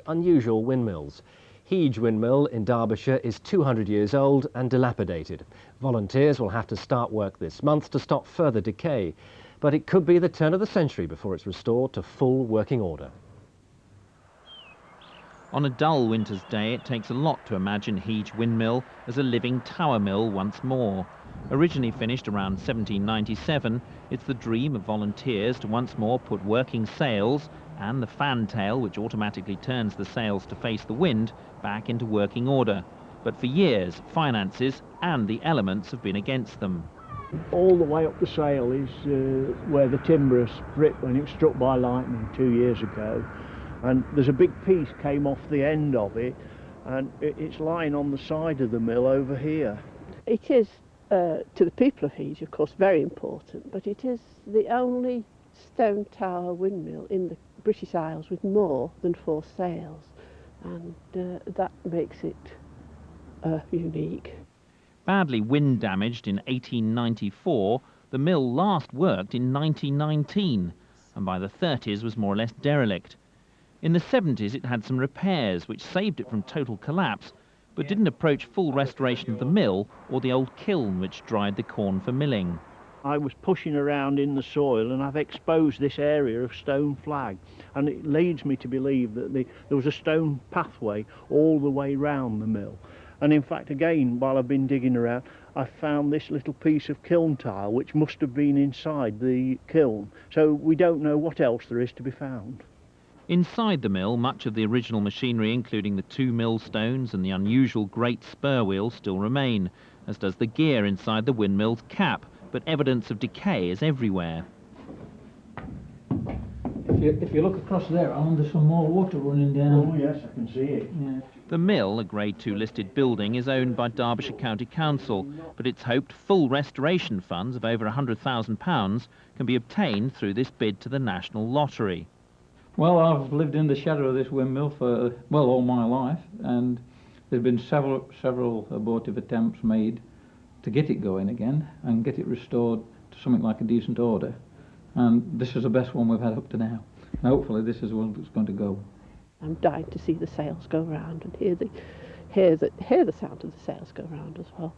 unusual windmills. Heage Windmill in Derbyshire is 200 years old and dilapidated. Volunteers will have to start work this month to stop further decay, but it could be the turn of the century before it's restored to full working order. On a dull winter's day, it takes a lot to imagine Heage Windmill as a living tower mill once more. Originally finished around 1797, it's the dream of volunteers to once more put working sails and the fantail, which automatically turns the sails to face the wind, back into working order. But for years, finances and the elements have been against them. All the way up the sail is where the timber has split when it was struck by lightning 2 years ago. And there's a big piece came off the end of it, and it's lying on the side of the mill over here. It is, to the people of Heage, of course, very important, but it is the only stone tower windmill in the British Isles with more than 4 sails, and that makes it unique. Badly wind damaged in 1894, the mill last worked in 1919, and by the 30s was more or less derelict. In the 70s it had some repairs which saved it from total collapse, but didn't approach full restoration of the mill or the old kiln which dried the corn for milling. I was pushing around in the soil and I've exposed this area of stone flag, and it leads me to believe that there was a stone pathway all the way round the mill. And in fact, again, while I've been digging around, I found this little piece of kiln tile which must have been inside the kiln. So we don't know what else there is to be found. Inside the mill, much of the original machinery, including the 2 millstones and the unusual great spur wheel, still remain, as does the gear inside the windmill's cap, but evidence of decay is everywhere. If you look across there, Alan, there's some more water running down. Oh yes, I can see it. Yeah. The mill, a Grade 2 listed building, is owned by Derbyshire County Council, but it's hoped full restoration funds of over £100,000 can be obtained through this bid to the National Lottery. Well, I've lived in the shadow of this windmill for, well, all my life, and there's been several abortive attempts made to get it going again and get it restored to something like a decent order. And this is the best one we've had up to now. And hopefully this is one that's going to go. I'm dying to see the sails go round and hear the sound of the sails go round as well.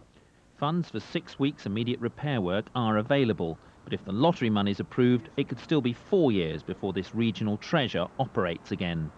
Funds for 6 weeks immediate repair work are available, but if the lottery money is approved, it could still be 4 years before this regional treasure operates again.